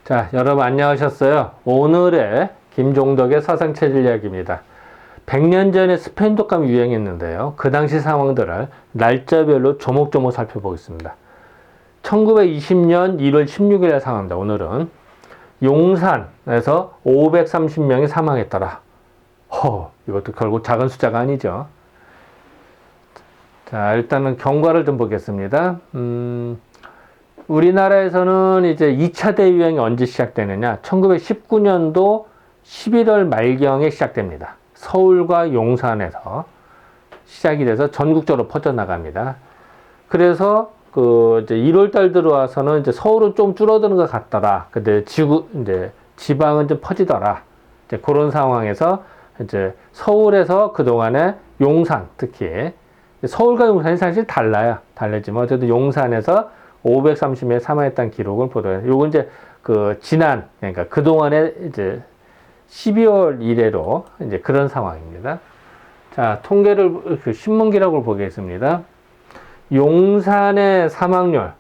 자, 여러분 안녕하셨어요? 오늘의 김종덕의 사상체질 이야기입니다. 100년 전에 스페인 독감이 유행했는데요. 그 당시 상황들을 날짜별로 조목조목 살펴보겠습니다. 1920년 1월 16일의 상황입니다. 오늘은 용산에서 530명이 사망했더라. 이것도 결국 작은 숫자가 아니죠. 자, 일단은 경과를 좀 보겠습니다. 우리나라에서는 이제 2차 대유행이 언제 시작되느냐? 1919년도 11월 말경에 시작됩니다. 서울과 용산에서 시작이 돼서 전국적으로 퍼져나갑니다. 그래서 이제 1월 달 들어와서는 이제 서울은 좀 줄어드는 것 같더라. 근데 이제 지방은 좀 퍼지더라. 이제 그런 상황에서 이제 서울에서 그동안에 용산, 특히 서울과 용산이 사실 다르지만 어쨌든 용산에서 530명 사망했다는 기록을 보도해요. 요건 이제 그러니까 그동안에 이제 12월 이래로 이제 그런 상황입니다. 자, 통계를, 신문 기록을 보겠습니다. 용산의 사망률,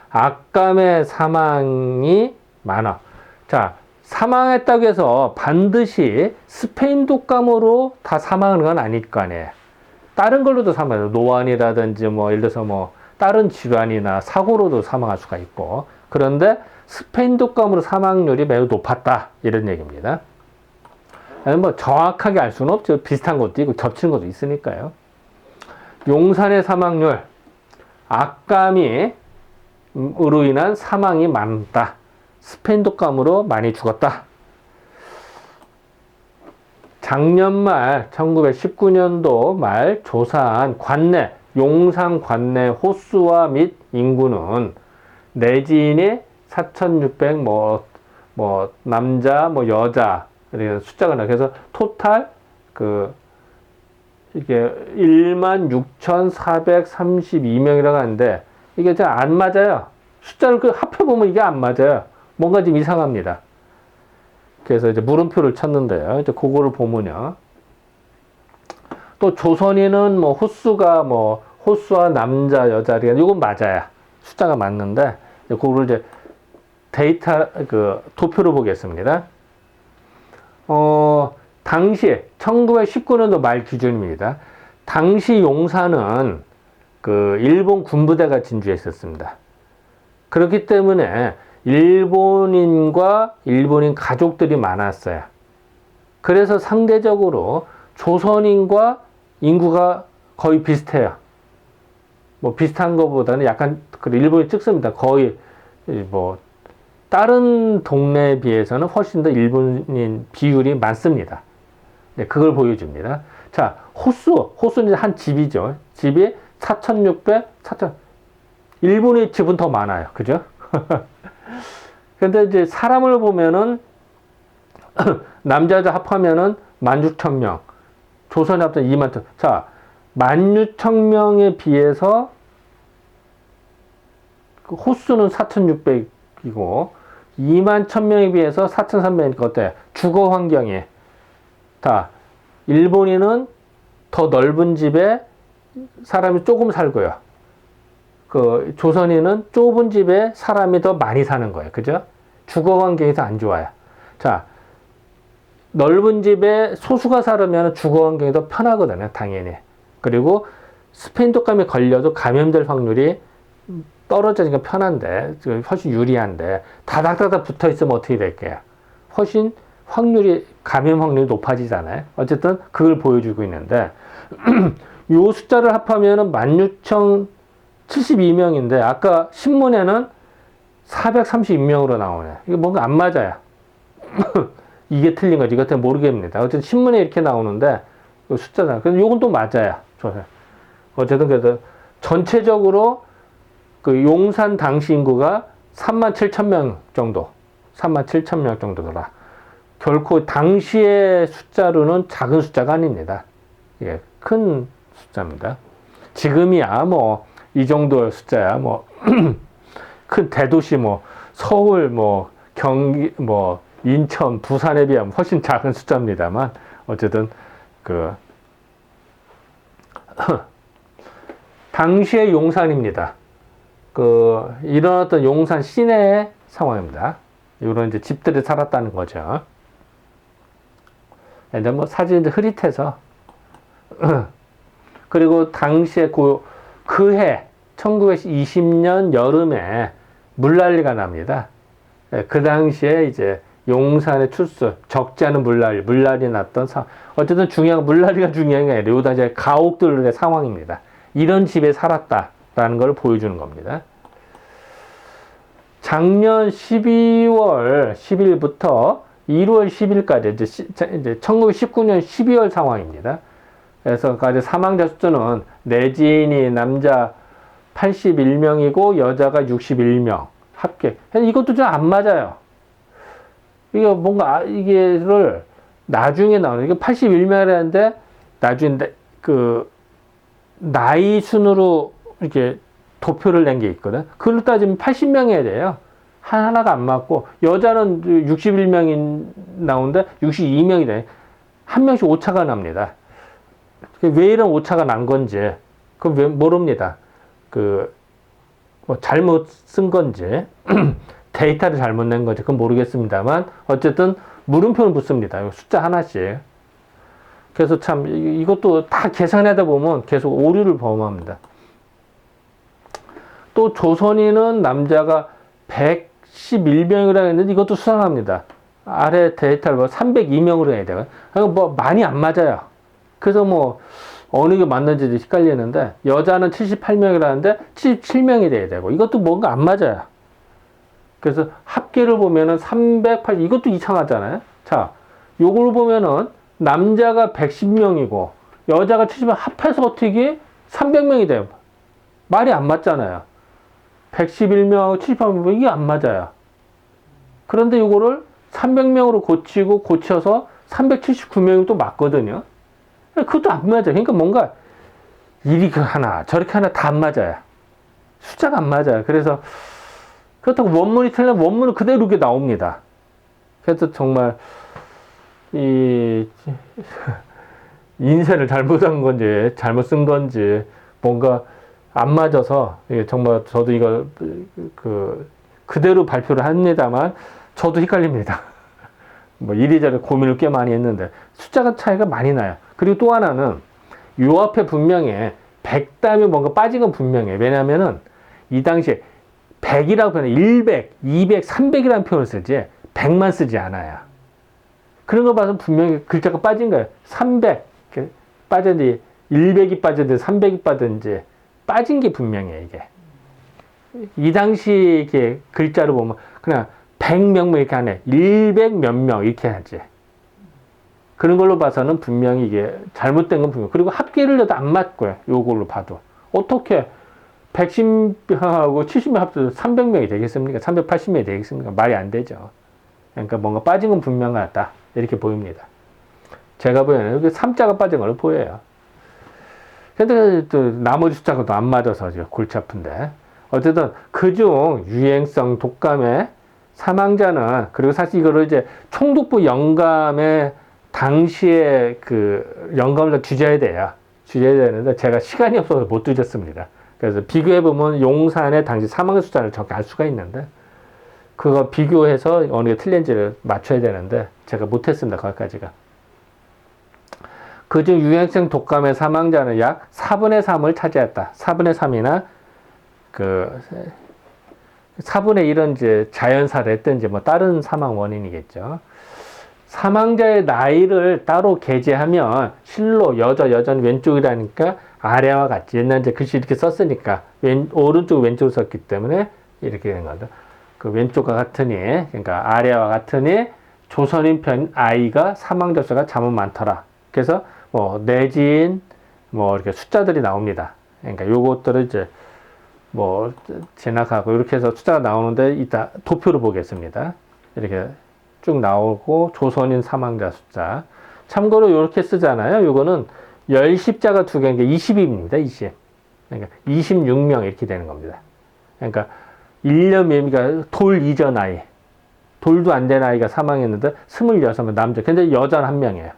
악감의 사망이 많아. 자, 사망했다고 해서 반드시 스페인 독감으로 다 사망하는 건 아닐 거 아니에요. 다른 걸로도 사망해요. 노안이라든지 예를 들어서 다른 질환이나 사고로도 사망할 수가 있고, 그런데 스페인 독감으로 사망률이 매우 높았다, 이런 얘기입니다. 정확하게 알 수는 없죠. 비슷한 것도 있고 겹치는 것도 있으니까요. 용산의 사망률, 악감이 으로 인한 사망이 많다. 스페인 독감으로 많이 죽었다. 작년 말 1919년도 말 조사한 용산 관내 호수와 및 인구는 내지인이 4,600 남자 여자 숫자가 나. 그래서 토탈 이게 16,432명이라고 하는데 이게 잘 안 맞아요. 숫자를 합해보면 이게 안 맞아요. 뭔가 좀 이상합니다. 그래서 이제 물음표를 쳤는데요. 이제 그거를 보면요. 또 조선인은 호수와 남자, 여자, 이건 맞아요. 숫자가 맞는데, 그거를 이제 도표로 보겠습니다. 당시, 1919년도 말 기준입니다. 당시 용산은 일본 군부대가 진주해 있었습니다. 그렇기 때문에 일본인 가족들이 많았어요. 그래서 상대적으로 조선인과 인구가 거의 비슷해요. 비슷한 것보다는 약간, 일본이 찍습니다. 거의, 다른 동네에 비해서는 훨씬 더 일본인 비율이 많습니다. 네, 그걸 보여줍니다. 자, 호수는 한 집이죠. 집이 4,600, 일본의 집은 더 많아요. 그죠? 근데 이제 사람을 보면은, 남자, 여자 합하면은 16,000명. 조선에 합하면 2만. 자, 16,000명에 비해서 호수는 4,600이고 21,000명에 비해서 4,300이니까 어때? 주거 환경이 일본인은 더 넓은 집에 사람이 조금 살고요. 조선인은 좁은 집에 사람이 더 많이 사는 거예요. 그죠? 주거 환경이 더 안 좋아요. 자, 넓은 집에 소수가 살면 주거 환경이 더 편하거든요. 당연히. 그리고 스페인 독감에 걸려도 감염될 확률이 떨어지니까 편한데, 훨씬 유리한데, 다닥다닥 붙어 있으면 어떻게 될게요? 훨씬 감염 확률이 높아지잖아요. 어쨌든 그걸 보여주고 있는데, 요 숫자를 합하면은 16,072명인데, 아까 신문에는 432명으로 나오네. 이거 뭔가 안 맞아요. 이게 틀린 거지. 이것도 모르겠습니다. 어쨌든 신문에 이렇게 나오는데, 숫자잖아. 그래서 요건 또 맞아요. 어쨌든 그래서 전체적으로 용산 당시 인구가 37,000명 정도, 37,000명 정도더라. 결코 당시의 숫자로는 작은 숫자가 아닙니다. 예, 큰 숫자입니다. 지금이야 이 정도의 숫자야 큰 대도시 서울 경기 인천 부산에 비하면 훨씬 작은 숫자입니다만 어쨌든 당시의 용산입니다. 일어났던 용산 시내의 상황입니다. 이런 이제 집들이 살았다는 거죠. 근데 뭐 사진이 흐릿해서 그리고 당시에 그해 1920년 여름에 물난리가 납니다. 그 당시에 이제 용산의 출수, 적지 않은 물난리 났던 어쨌든 물난리가 중요한 게 아니라 요 당시에 가옥들의 상황입니다. 이런 집에 살았다라는 걸 보여주는 겁니다. 작년 12월 10일부터 1월 10일까지 이제 1919년 12월 상황입니다. 그래서 사망자 수는 내지인이 남자 81명이고 여자가 61명 합계. 이것도 좀 안 맞아요. 이게 뭔가 이게를 나중에 나오는 이게 81명이라는데 나중에 그 나이 순으로 이렇게 도표를 낸 게 있거든. 그걸로 따지면 80명이어야 돼요. 하나가 안 맞고 여자는 61명이 나오는데 62명이 돼. 한 명씩 오차가 납니다. 왜 이런 오차가 난 건지 그건 모릅니다. 뭐 잘못 쓴 건지 데이터를 잘못 낸 건지 그건 모르겠습니다만 어쨌든 물음표는 붙습니다. 숫자 하나씩. 그래서 참 이것도 다 계산하다 보면 계속 오류를 범합니다. 또 조선인은 남자가 111명이라고 했는데 이것도 수상합니다. 아래 데이터를 302명으로 해야 돼요. 그러니까 뭐 많이 안 맞아요. 그래서 뭐 어느 게 맞는지도 헷갈리는데 여자는 78명이라는데 77명이 돼야 되고 이것도 뭔가 안 맞아요. 그래서 합계를 보면은 380 이것도 이상하잖아요. 자, 요걸 보면은 남자가 110명이고 여자가 70명 합해서 어떻게 300명이 돼요. 말이 안 맞잖아요. 111명하고 78명 이게 안 맞아요. 그런데 이거를 300명으로 고쳐서 379명이 또 맞거든요. 그것도 안 맞아요. 그러니까 뭔가 이렇게 하나 저렇게 하나 다 안 맞아요. 숫자가 안 맞아요. 그래서 그렇다고 원문이 틀리면 원문은 그대로 이렇게 나옵니다. 그래서 정말 인쇄를 잘못한 건지 잘못 쓴 건지 뭔가 안 맞아서 정말 저도 이걸 그대로 발표를 합니다만 저도 헷갈립니다. 뭐 이리저리 고민을 꽤 많이 했는데 숫자가 차이가 많이 나요. 그리고 또 하나는 요 앞에 분명히 100 다음에 뭔가 빠진 건 분명해요. 왜냐면은 이 당시에 100이라고 표현해 100, 200, 300이라는 표현을 쓰지 100만 쓰지 않아요. 그런 거 봐서 분명히 글자가 빠진 거예요. 300 빠졌는지 100이 빠졌는지 300이 빠졌는지 빠진 게 분명해요. 이게 이 당시 이렇게 글자로 보면 그냥 100명 이렇게 하네. 100 몇 명 이렇게 하지. 그런 걸로 봐서는 분명히 이게 잘못된 건 분명. 그리고 합계를 해도 안 맞고요. 요걸로 봐도 어떻게 110명하고 70명 합쳐서 300명이 되겠습니까? 380명이 되겠습니까? 말이 안 되죠. 그러니까 뭔가 빠진 건 분명하다. 이렇게 보입니다. 제가 보기에는 여기 3자가 빠진 걸로 보여요. 근데 또 나머지 숫자가 또 안 맞아서 골치 아픈데. 어쨌든 그중 유행성 독감의 사망자는 그리고 사실 이거를 이제 총독부 영감의 당시에 그 영감을 뒤져야 돼요. 뒤져야 되는데 제가 시간이 없어서 못 뒤졌습니다. 그래서 비교해보면 용산의 당시 사망 숫자를 정확히 알 수가 있는데 그거 비교해서 어느 게 틀린지를 맞춰야 되는데 제가 못했습니다. 거기까지가. 그중 유행성 독감의 사망자는 약 4분의 3을 차지했다. 4분의 3이나 4분의 1은 이제 자연사랬든지 뭐 다른 사망 원인이겠죠. 사망자의 나이를 따로 게재하면 실로 여전히 왼쪽이라니까 아래와 같이 옛날 이제 글씨 이렇게 썼으니까 오른쪽 왼쪽을 썼기 때문에 이렇게 된 거죠. 그 왼쪽과 같으니 그러니까 아래와 같으니 조선인 편 아이가 사망자 수가 잠은 많더라. 그래서 뭐 내지인 뭐 이렇게 숫자들이 나옵니다. 그러니까 요것들을 이제 뭐 지나가고 이렇게 해서 숫자가 나오는데 이따 도표로 보겠습니다. 이렇게 쭉 나오고 조선인 사망자 숫자. 참고로 이렇게 쓰잖아요. 요거는 10십자가 두 개인 게 20입니다. 20. 그러니까 26명 이렇게 되는 겁니다. 그러니까 1년 매미가 돌 이전 아이. 돌도 안 된 아이가 사망했는데 26명 남자. 근데 여자는 한 명이에요.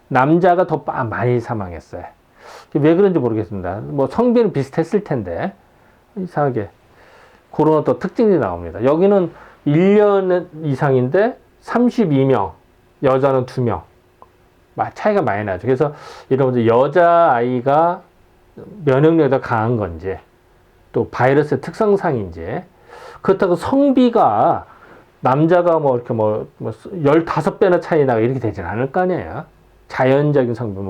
남자가 더 많이 사망했어요. 왜 그런지 모르겠습니다. 뭐 성비는 비슷했을 텐데 이상하게 그런 또 특징이 나옵니다. 여기는 1년 이상인데 32명, 여자는 2명. 차이가 많이 나죠. 그래서 이런 여자아이가 면역력이 더 강한 건지, 또 바이러스의 특성상인지, 그렇다고 성비가 남자가 뭐 이렇게 뭐 15배나 차이 나고 이렇게 되진 않을 거 아니에요. 자연적인 성비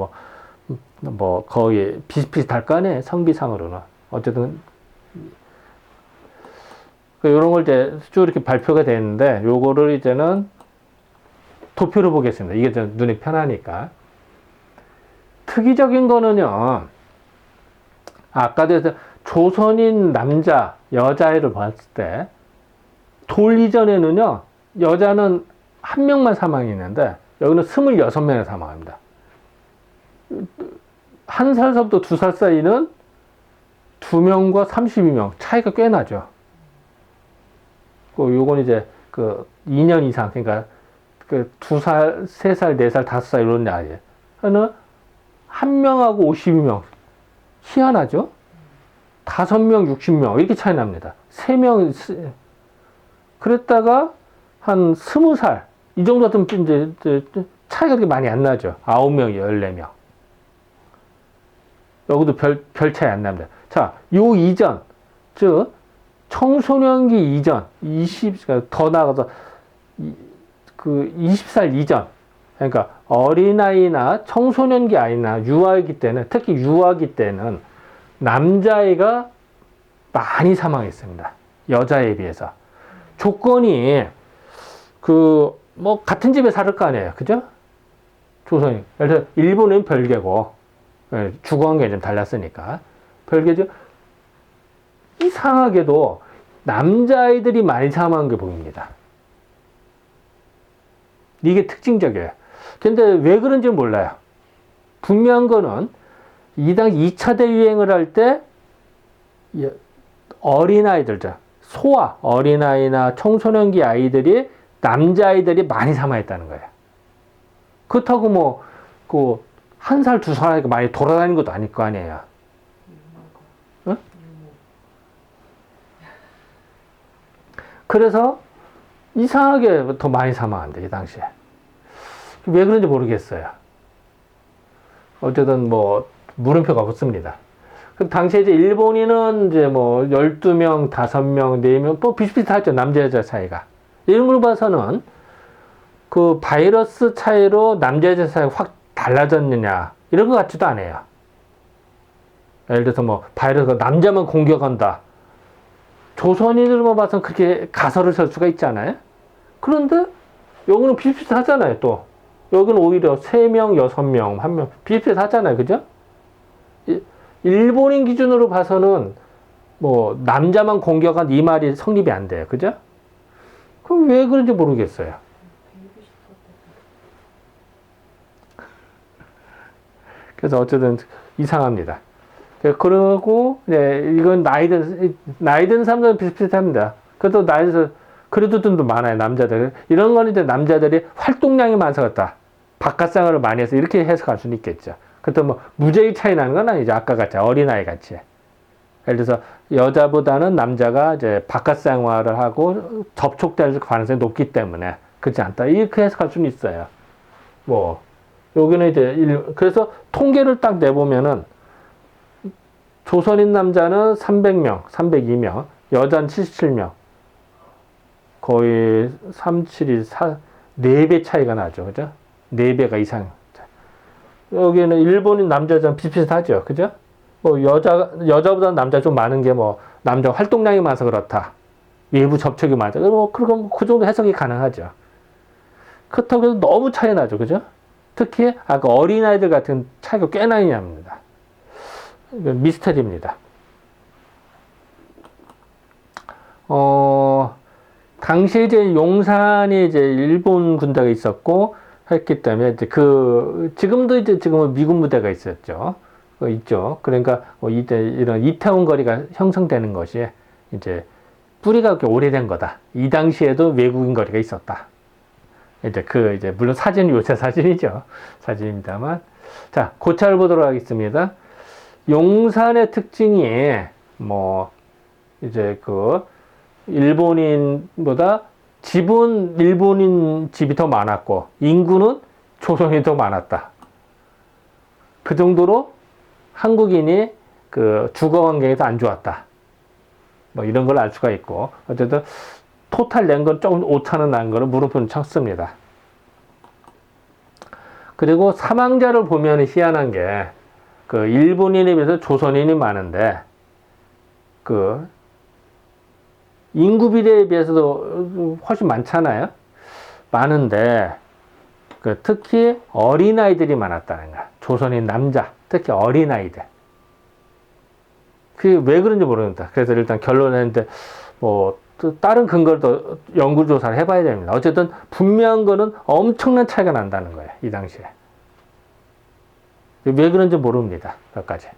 뭐 거의 비슷비슷할 거 아니에요. 성비상으로는. 어쨌든 이런 걸 이제 쭉 이렇게 발표가 되는데, 요거를 이제는 도표로 보겠습니다. 이게 좀 눈이 편하니까. 특이적인 거는요, 아까도 조선인 남자, 여자애를 봤을 때, 돌 이전에는요, 여자는 1명만 사망했는데, 여기는 26명이 사망합니다. 1살서부터 2살 사이는 2명과 32명, 차이가 꽤 나죠. 요건 이제 2년 이상, 그러니까 2살, 3살, 4살, 5살 이런 아이예요. 하나 1명하고 52명. 희한하죠? 5명, 60명 이렇게 차이 납니다. 3명 그랬다가 한 20살 이 정도 같으면 이제 차이가 그렇게 많이 안 나죠. 9명, 14명. 여기도 별 차이 안 납니다. 자, 요 이전, 즉 청소년기 이전, 더 나아가서 20살 이전, 그러니까 어린아이나 청소년기 아이나 유아기 때는, 특히 유아기 때는 남자아이가 많이 사망했습니다. 여자에 비해서. 조건이 뭐 같은 집에 살 거 아니에요. 그죠? 조선이. 그래서 일본은 별개고, 주거 환경이 좀 달랐으니까. 별개죠. 이상하게도 남자아이들이 많이 사망한 게 보입니다. 이게 특징적이에요. 근데 왜 그런지 몰라요. 분명한 거는 이 당 2차 대유행을 할 때 어린아이들죠. 소아, 어린아이나 청소년기 아이들이, 남자아이들이 많이 사망했다는 거예요. 그렇다고 뭐, 1살, 2살 많이 돌아다니는 것도 아닐 거 아니에요. 응? 그래서 이상하게 더 많이 사망한대, 이 당시에. 왜 그런지 모르겠어요. 어쨌든 뭐, 물음표가 없습니다. 그 당시에 이제 일본인은 이제 뭐, 12명, 5명, 4명, 뭐 비슷비슷하죠. 남자, 여자 차이가. 이런 걸 봐서는 그 바이러스 차이로 남자, 여자 차이가 확 달라졌느냐, 이런 것 같지도 않아요. 예를 들어서 뭐, 바이러스가 남자만 공격한다. 조선인들만 봐서는 그렇게 가설을 설 수가 있잖아요. 그런데 여기는 비슷비슷하잖아요. 또 여기는 오히려 3명, 6명, 1명 비슷비슷하잖아요. 그죠? 일본인 기준으로 봐서는 뭐 남자만 공격한 이 말이 성립이 안 돼요. 그죠? 그럼 왜 그런지 모르겠어요. 그래서 어쨌든 이상합니다. 그러고, 이건 나이 든 사람들은 비슷비슷합니다. 그래도 그래도 좀 많아요, 남자들. 이런 거는 이제 남자들이 활동량이 많아서 그렇다. 바깥 생활을 많이 해서 이렇게 해석할 수는 있겠죠. 그것도 뭐, 무지하게 차이 나는 건 아니죠. 아까 같이, 어린아이 같이. 예를 들어서, 여자보다는 남자가 이제 바깥 생활을 하고 접촉될 가능성이 높기 때문에, 그렇지 않다. 이렇게 해석할 수는 있어요. 뭐, 여기는 이제, 그래서 통계를 딱 내보면은, 조선인 남자는 300명, 302명, 여자는 77명. 거의 372, 4배 차이가 나죠. 그죠? 4배가 이상. 여기는 일본인 남자랑 비슷비슷하죠. 그죠? 뭐, 여자보다는 남자 좀 많은 게 뭐, 남자 활동량이 많아서 그렇다. 외부 접촉이 많아서. 뭐, 그럼 그 정도 해석이 가능하죠. 그렇다고 해서 너무 차이 나죠. 그죠? 특히, 아까 어린아이들 같은 차이가 꽤 많이 납니다. 미스터리입니다. 당시에 이제 용산에 이제 일본 군대가 있었고 했기 때문에 이제 지금도 이제 지금은 미군 부대가 있었죠. 있죠. 그러니까 이런 이태원 거리가 형성되는 것이 이제 뿌리가 그렇게 오래된 거다. 이 당시에도 외국인 거리가 있었다. 이제 물론 사진은 요새 사진이죠. 사진입니다만. 자, 고차를 보도록 하겠습니다. 용산의 특징이, 뭐, 이제 일본인보다 집은 일본인 집이 더 많았고 인구는 조선이 더 많았다. 그 정도로 한국인이 그 주거 환경이 더 안 좋았다. 뭐 이런 걸 알 수가 있고, 어쨌든 토탈 낸 건 조금 오차는 난 거는 물음표는 쳤습니다. 그리고 사망자를 보면 희한한 게, 그 일본인에 비해서 조선인이 많은데, 그 인구 비례에 비해서도 훨씬 많잖아요. 많은데, 그 특히 어린아이들이 많았다는 거야. 조선인 남자, 특히 어린아이들. 그게 왜 그런지 모르겠다. 그래서 일단 결론했는데, 뭐, 또 다른 근거를 더 연구조사를 해봐야 됩니다. 어쨌든 분명한 거는 엄청난 차이가 난다는 거예요. 이 당시에. 왜 그런지 모릅니다. 몇 가지.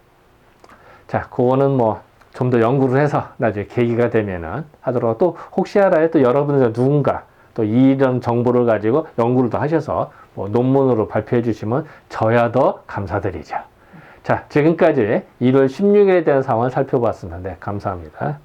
자, 그거는 뭐, 좀 더 연구를 해서 나중에 계기가 되면은 하도록, 또 혹시 알아요? 또 여러분들 누군가 또 이런 정보를 가지고 연구를 더 하셔서 뭐 논문으로 발표해 주시면 저야 더 감사드리죠. 자, 지금까지 1월 16일에 대한 상황을 살펴봤습니다. 네, 감사합니다.